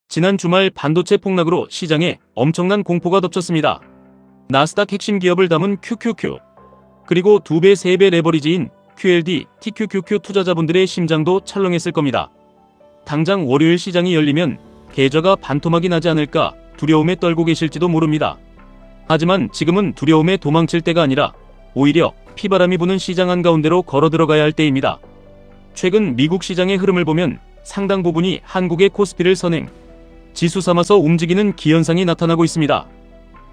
지난 주말 반도체 폭락으로 시장에 엄청난 공포가 덮쳤습니다. 나스닥 핵심 기업을 담은 QQQ, 그리고 2배, 3배 레버리지인 QLD, TQQQ 투자자분들의 심장도 철렁했을 겁니다. 당장 월요일 시장이 열리면 계좌가 반토막이 나지 않을까 두려움에 떨고 계실지도 모릅니다. 하지만 지금은 두려움에 도망칠 때가 아니라 오히려 피바람이 부는 시장 한가운데로 걸어 들어가야 할 때입니다. 최근 미국 시장의 흐름을 보면 상당 부분이 한국의 코스피를 선행, 지수 삼아서 움직이는 기현상이 나타나고 있습니다.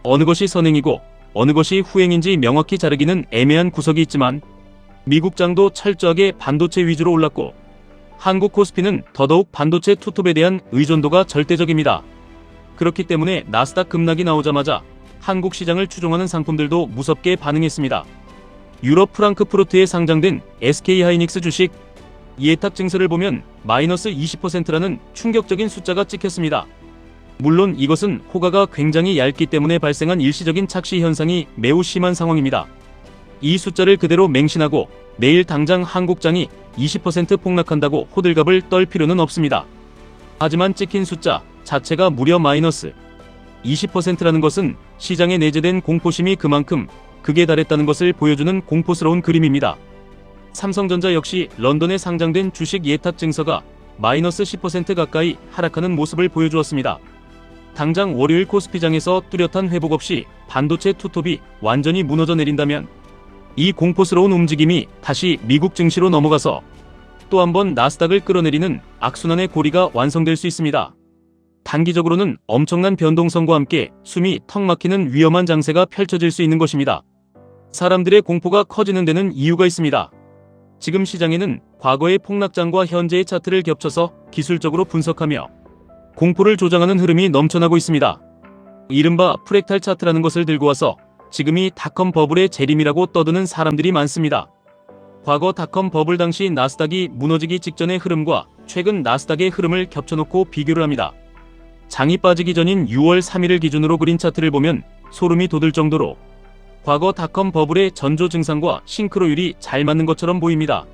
어느 것이 선행이고 어느 것이 후행인지 명확히 자르기는 애매한 구석이 있지만 미국 장도 철저하게 반도체 위주로 올랐고 한국 코스피는 더더욱 반도체 투톱에 대한 의존도가 절대적입니다. 그렇기 때문에 나스닥 급락이 나오자마자 한국 시장을 추종하는 상품들도 무섭게 반응했습니다. 유럽 프랑크푸르트에 상장된 SK하이닉스 주식 예탁 증서를 보면 마이너스 20%라는 충격적인 숫자가 찍혔습니다. 물론 이것은 호가가 굉장히 얇기 때문에 발생한 일시적인 착시 현상이 매우 심한 상황입니다. 이 숫자를 그대로 맹신하고 내일 당장 한국장이 20% 폭락한다고 호들갑을 떨 필요는 없습니다. 하지만 찍힌 숫자 자체가 무려 마이너스 20%라는 것은 시장에 내재된 공포심이 그만큼 극에 달했다는 것을 보여주는 공포스러운 그림입니다. 삼성전자 역시 런던에 상장된 주식 예탁 증서가 마이너스 10% 가까이 하락하는 모습을 보여주었습니다. 당장 월요일 코스피장에서 뚜렷한 회복 없이 반도체 투톱이 완전히 무너져 내린다면 이 공포스러운 움직임이 다시 미국 증시로 넘어가서 또 한 번 나스닥을 끌어내리는 악순환의 고리가 완성될 수 있습니다. 단기적으로는 엄청난 변동성과 함께 숨이 턱 막히는 위험한 장세가 펼쳐질 수 있는 것입니다. 사람들의 공포가 커지는 데는 이유가 있습니다. 지금 시장에는 과거의 폭락장과 현재의 차트를 겹쳐서 기술적으로 분석하며 공포를 조장하는 흐름이 넘쳐나고 있습니다. 이른바 프랙탈 차트라는 것을 들고 와서 지금이 닷컴 버블의 재림이라고 떠드는 사람들이 많습니다. 과거 닷컴 버블 당시 나스닥이 무너지기 직전의 흐름과 최근 나스닥의 흐름을 겹쳐놓고 비교를 합니다. 장이 빠지기 전인 6월 3일을 기준으로 그린 차트를 보면 소름이 돋을 정도로 과거 닷컴 버블의 전조 증상과 싱크로율이 잘 맞는 것처럼 보입니다.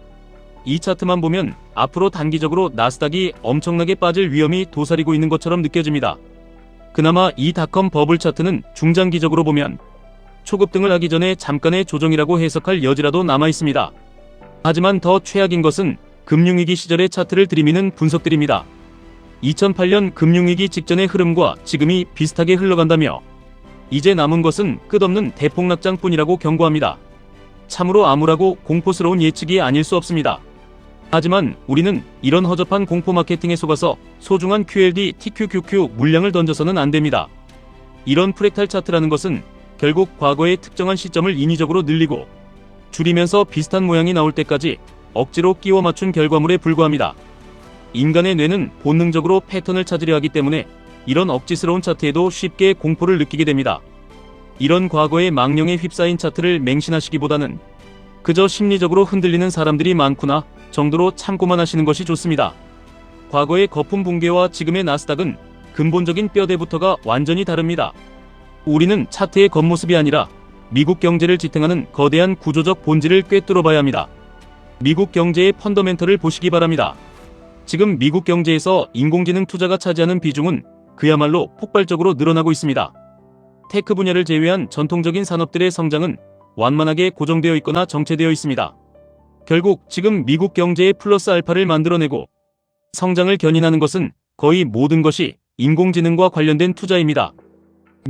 이 차트만 보면 앞으로 단기적으로 나스닥이 엄청나게 빠질 위험이 도사리고 있는 것처럼 느껴집니다. 그나마 이 닷컴 버블 차트는 중장기적으로 보면 초급등을 하기 전에 잠깐의 조정이라고 해석할 여지라도 남아 있습니다. 하지만 더 최악인 것은 금융위기 시절의 차트를 들이미는 분석들입니다. 2008년 금융위기 직전의 흐름과 지금이 비슷하게 흘러간다며 이제 남은 것은 끝없는 대폭락장뿐이라고 경고합니다. 참으로 암울하고 공포스러운 예측이 아닐 수 없습니다. 하지만 우리는 이런 허접한 공포 마케팅에 속아서 소중한 QLD, TQQQ 물량을 던져서는 안 됩니다. 이런 프랙탈 차트라는 것은 결국 과거의 특정한 시점을 인위적으로 늘리고 줄이면서 비슷한 모양이 나올 때까지 억지로 끼워 맞춘 결과물에 불과합니다. 인간의 뇌는 본능적으로 패턴을 찾으려 하기 때문에 이런 억지스러운 차트에도 쉽게 공포를 느끼게 됩니다. 이런 과거의 망령에 휩싸인 차트를 맹신하시기보다는 그저 심리적으로 흔들리는 사람들이 많구나 정도로 참고만 하시는 것이 좋습니다. 과거의 거품 붕괴와 지금의 나스닥은 근본적인 뼈대부터가 완전히 다릅니다. 우리는 차트의 겉모습이 아니라 미국 경제를 지탱하는 거대한 구조적 본질을 꿰뚫어 봐야 합니다. 미국 경제의 펀더멘털을 보시기 바랍니다. 지금 미국 경제에서 인공지능 투자가 차지하는 비중은 그야말로 폭발적으로 늘어나고 있습니다. 테크 분야를 제외한 전통적인 산업들의 성장은 완만하게 고정되어 있거나 정체되어 있습니다. 결국 지금 미국 경제의 플러스 알파를 만들어내고 성장을 견인하는 것은 거의 모든 것이 인공지능과 관련된 투자입니다.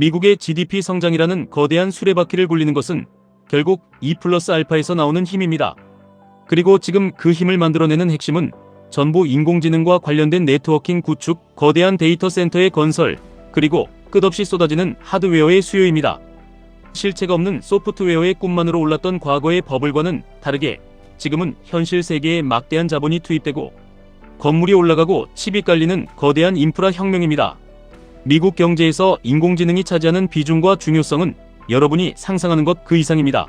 미국의 GDP 성장이라는 거대한 수레바퀴를 굴리는 것은 결국 이 플러스 알파에서 나오는 힘입니다. 그리고 지금 그 힘을 만들어내는 핵심은 전부 인공지능과 관련된 네트워킹 구축, 거대한 데이터 센터의 건설, 그리고 끝없이 쏟아지는 하드웨어의 수요입니다. 실체가 없는 소프트웨어의 꿈만으로 올랐던 과거의 버블과는 다르게 지금은 현실 세계에 막대한 자본이 투입되고 건물이 올라가고 칩이 깔리는 거대한 인프라 혁명입니다. 미국 경제에서 인공지능이 차지하는 비중과 중요성은 여러분이 상상하는 것 그 이상입니다.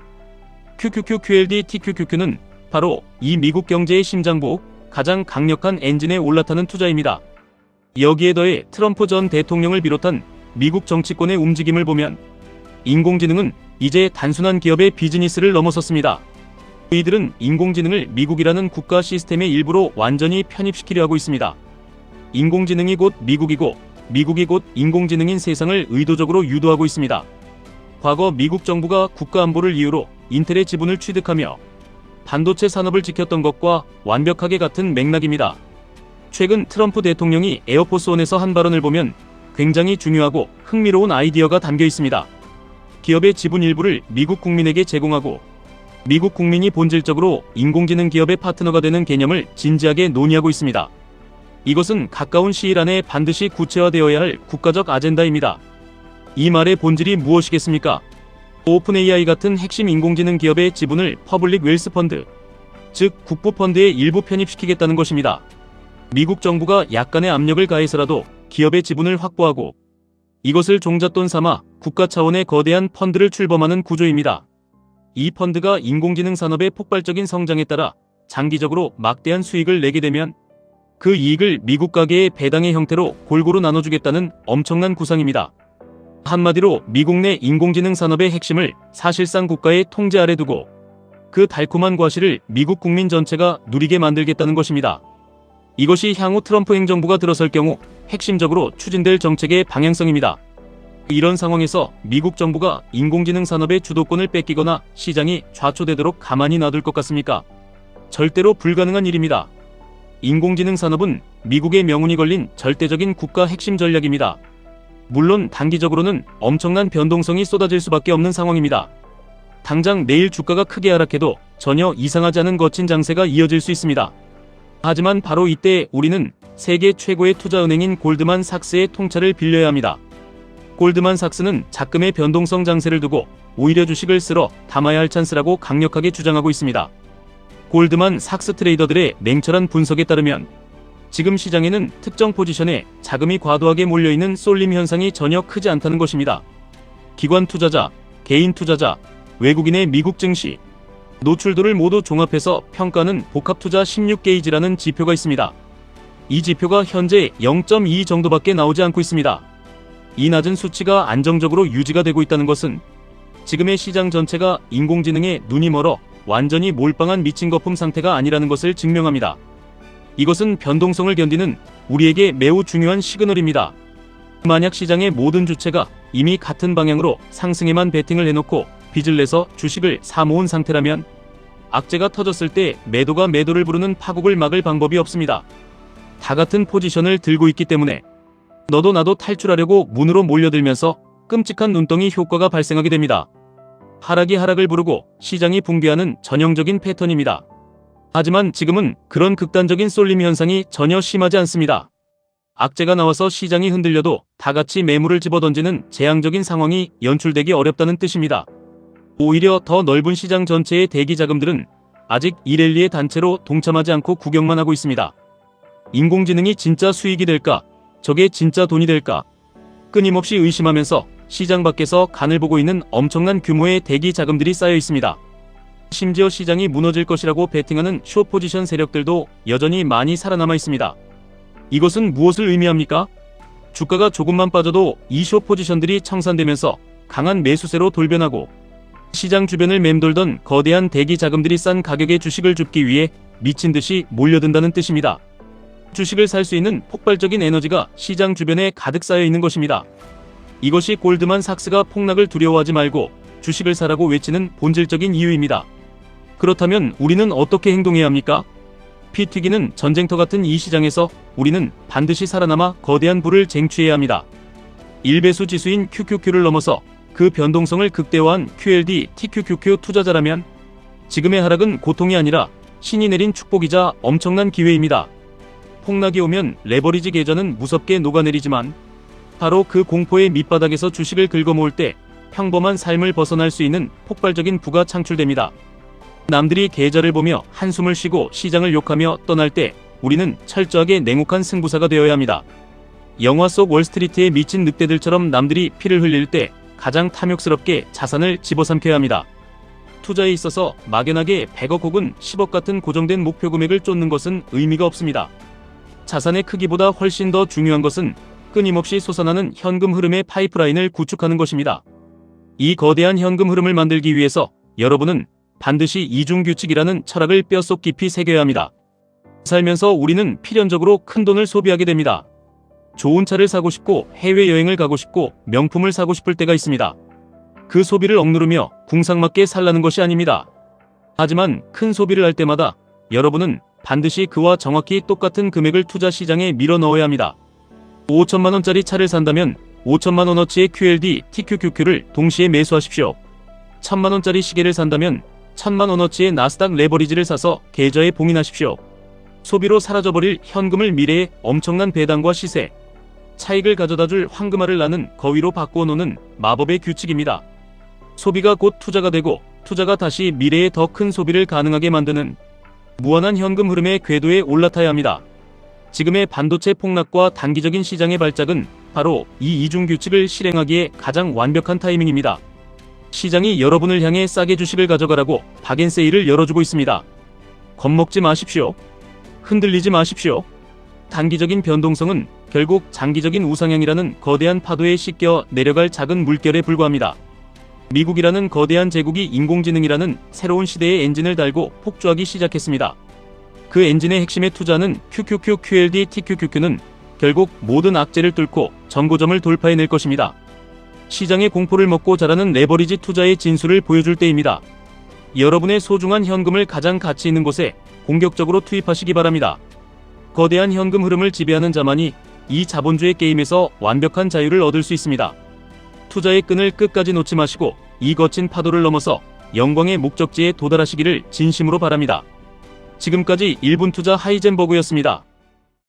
QQQ, QLD, TQQQ는 바로 이 미국 경제의 심장부, 가장 강력한 엔진에 올라타는 투자입니다. 여기에 더해 트럼프 전 대통령을 비롯한 미국 정치권의 움직임을 보면 인공지능은 이제 단순한 기업의 비즈니스를 넘어섰습니다. 이들은 인공지능을 미국이라는 국가 시스템의 일부로 완전히 편입시키려 하고 있습니다. 인공지능이 곧 미국이고 미국이 곧 인공지능인 세상을 의도적으로 유도하고 있습니다. 과거 미국 정부가 국가안보를 이유로 인텔의 지분을 취득하며 반도체 산업을 지켰던 것과 완벽하게 같은 맥락입니다. 최근 트럼프 대통령이 에어포스원에서 한 발언을 보면 굉장히 중요하고 흥미로운 아이디어가 담겨 있습니다. 기업의 지분 일부를 미국 국민에게 제공하고 미국 국민이 본질적으로 인공지능 기업의 파트너가 되는 개념을 진지하게 논의하고 있습니다. 이것은 가까운 시일 안에 반드시 구체화되어야 할 국가적 아젠다입니다. 이 말의 본질이 무엇이겠습니까? 오픈AI 같은 핵심 인공지능 기업의 지분을 퍼블릭 웰스 펀드, 즉 국부 펀드에 일부 편입시키겠다는 것입니다. 미국 정부가 약간의 압력을 가해서라도 기업의 지분을 확보하고 이것을 종잣돈 삼아 국가 차원의 거대한 펀드를 출범하는 구조입니다. 이 펀드가 인공지능 산업의 폭발적인 성장에 따라 장기적으로 막대한 수익을 내게 되면 그 이익을 미국 가계의 배당의 형태로 골고루 나눠주겠다는 엄청난 구상입니다. 한마디로 미국 내 인공지능 산업의 핵심을 사실상 국가의 통제 아래 두고 그 달콤한 과실을 미국 국민 전체가 누리게 만들겠다는 것입니다. 이것이 향후 트럼프 행정부가 들어설 경우 핵심적으로 추진될 정책의 방향성입니다. 이런 상황에서 미국 정부가 인공지능 산업의 주도권을 뺏기거나 시장이 좌초되도록 가만히 놔둘 것 같습니까? 절대로 불가능한 일입니다. 인공지능 산업은 미국의 명운이 걸린 절대적인 국가 핵심 전략입니다. 물론 단기적으로는 엄청난 변동성이 쏟아질 수밖에 없는 상황입니다. 당장 내일 주가가 크게 하락해도 전혀 이상하지 않은 거친 장세가 이어질 수 있습니다. 하지만 바로 이때 우리는 세계 최고의 투자은행인 골드만삭스의 통찰을 빌려야 합니다. 골드만삭스는 작금의 변동성 장세를 두고 오히려 주식을 쓸어 담아야 할 찬스라고 강력하게 주장하고 있습니다. 골드만삭스 트레이더들의 냉철한 분석에 따르면 지금 시장에는 특정 포지션에 자금이 과도하게 몰려있는 쏠림 현상이 전혀 크지 않다는 것입니다. 기관 투자자, 개인 투자자, 외국인의 미국 증시, 노출도를 모두 종합해서 평가하는 복합투자 16게이지라는 지표가 있습니다. 이 지표가 현재 0.2 정도밖에 나오지 않고 있습니다. 이 낮은 수치가 안정적으로 유지가 되고 있다는 것은 지금의 시장 전체가 인공지능에 눈이 멀어 완전히 몰빵한 미친 거품 상태가 아니라는 것을 증명합니다. 이것은 변동성을 견디는 우리에게 매우 중요한 시그널입니다. 만약 시장의 모든 주체가 이미 같은 방향으로 상승에만 베팅을 해놓고 빚을 내서 주식을 사모은 상태라면 악재가 터졌을 때 매도가 매도를 부르는 파국을 막을 방법이 없습니다. 다 같은 포지션을 들고 있기 때문에 너도 나도 탈출하려고 문으로 몰려들면서 끔찍한 눈덩이 효과가 발생하게 됩니다. 하락이 하락을 부르고 시장이 붕괴하는 전형적인 패턴입니다. 하지만 지금은 그런 극단적인 쏠림 현상이 전혀 심하지 않습니다. 악재가 나와서 시장이 흔들려도 다같이 매물을 집어던지는 재앙적인 상황이 연출되기 어렵다는 뜻입니다. 오히려 더 넓은 시장 전체의 대기 자금들은 아직 이 랠리의 단체로 동참하지 않고 구경만 하고 있습니다. 인공지능이 진짜 수익이 될까? 저게 진짜 돈이 될까? 끊임없이 의심하면서 시장 밖에서 간을 보고 있는 엄청난 규모의 대기 자금들이 쌓여 있습니다. 심지어 시장이 무너질 것이라고 베팅하는 숏 포지션 세력들도 여전히 많이 살아남아 있습니다. 이것은 무엇을 의미합니까? 주가가 조금만 빠져도 이 숏 포지션들이 청산되면서 강한 매수세로 돌변하고 시장 주변을 맴돌던 거대한 대기 자금들이 싼 가격의 주식을 줍기 위해 미친 듯이 몰려든다는 뜻입니다. 주식을 살 수 있는 폭발적인 에너지가 시장 주변에 가득 쌓여 있는 것입니다. 이것이 골드만삭스가 폭락을 두려워하지 말고 주식을 사라고 외치는 본질적인 이유입니다. 그렇다면 우리는 어떻게 행동해야 합니까? 피 튀기는 전쟁터 같은 이 시장에서 우리는 반드시 살아남아 거대한 부를 쟁취해야 합니다. 1배수 지수인 QQQ를 넘어서 그 변동성을 극대화한 QLD, TQQQ 투자자라면 지금의 하락은 고통이 아니라 신이 내린 축복이자 엄청난 기회입니다. 폭락이 오면 레버리지 계좌는 무섭게 녹아내리지만 바로 그 공포의 밑바닥에서 주식을 긁어모을 때 평범한 삶을 벗어날 수 있는 폭발적인 부가 창출됩니다. 남들이 계좌를 보며 한숨을 쉬고 시장을 욕하며 떠날 때 우리는 철저하게 냉혹한 승부사가 되어야 합니다. 영화 속 월스트리트에 미친 늑대들처럼 남들이 피를 흘릴 때 가장 탐욕스럽게 자산을 집어삼켜야 합니다. 투자에 있어서 막연하게 100억 혹은 10억 같은 고정된 목표 금액을 쫓는 것은 의미가 없습니다. 자산의 크기보다 훨씬 더 중요한 것은 끊임없이 솟아나는 현금 흐름의 파이프라인을 구축하는 것입니다. 이 거대한 현금 흐름을 만들기 위해서 여러분은 반드시 이중규칙이라는 철학을 뼛속 깊이 새겨야 합니다. 살면서 우리는 필연적으로 큰 돈을 소비하게 됩니다. 좋은 차를 사고 싶고 해외여행을 가고 싶고 명품을 사고 싶을 때가 있습니다. 그 소비를 억누르며 궁상맞게 살라는 것이 아닙니다. 하지만 큰 소비를 할 때마다 여러분은 반드시 그와 정확히 똑같은 금액을 투자 시장에 밀어 넣어야 합니다. 5천만원짜리 차를 산다면 5천만원어치의 QLD, TQQQ를 동시에 매수하십시오. 1,000만원짜리 시계를 산다면 1,000만원어치의 나스닥 레버리지를 사서 계좌에 봉인하십시오. 소비로 사라져버릴 현금을 미래의 엄청난 배당과 시세, 차익을 가져다줄 황금알을 낳는 거위로 바꾸어 놓는 마법의 규칙입니다. 소비가 곧 투자가 되고 투자가 다시 미래의 더 큰 소비를 가능하게 만드는 무한한 현금 흐름의 궤도에 올라타야 합니다. 지금의 반도체 폭락과 단기적인 시장의 발작은 바로 이 이중 규칙을 실행하기에 가장 완벽한 타이밍입니다. 시장이 여러분을 향해 싸게 주식을 가져가라고 박앤세일을 열어주고 있습니다. 겁먹지 마십시오. 흔들리지 마십시오. 단기적인 변동성은 결국 장기적인 우상향이라는 거대한 파도에 씻겨 내려갈 작은 물결에 불과합니다. 미국이라는 거대한 제국이 인공지능이라는 새로운 시대의 엔진을 달고 폭주하기 시작했습니다. 그 엔진의 핵심에 투자하는 QQQ, QLD, TQQQ는 결국 모든 악재를 뚫고 전고점을 돌파해낼 것입니다. 시장의 공포를 먹고 자라는 레버리지 투자의 진수를 보여줄 때입니다. 여러분의 소중한 현금을 가장 가치 있는 곳에 공격적으로 투입하시기 바랍니다. 거대한 현금 흐름을 지배하는 자만이 이 자본주의 게임에서 완벽한 자유를 얻을 수 있습니다. 투자의 끈을 끝까지 놓지 마시고 이 거친 파도를 넘어서 영광의 목적지에 도달하시기를 진심으로 바랍니다. 지금까지 1분 투자 하이젠버그였습니다.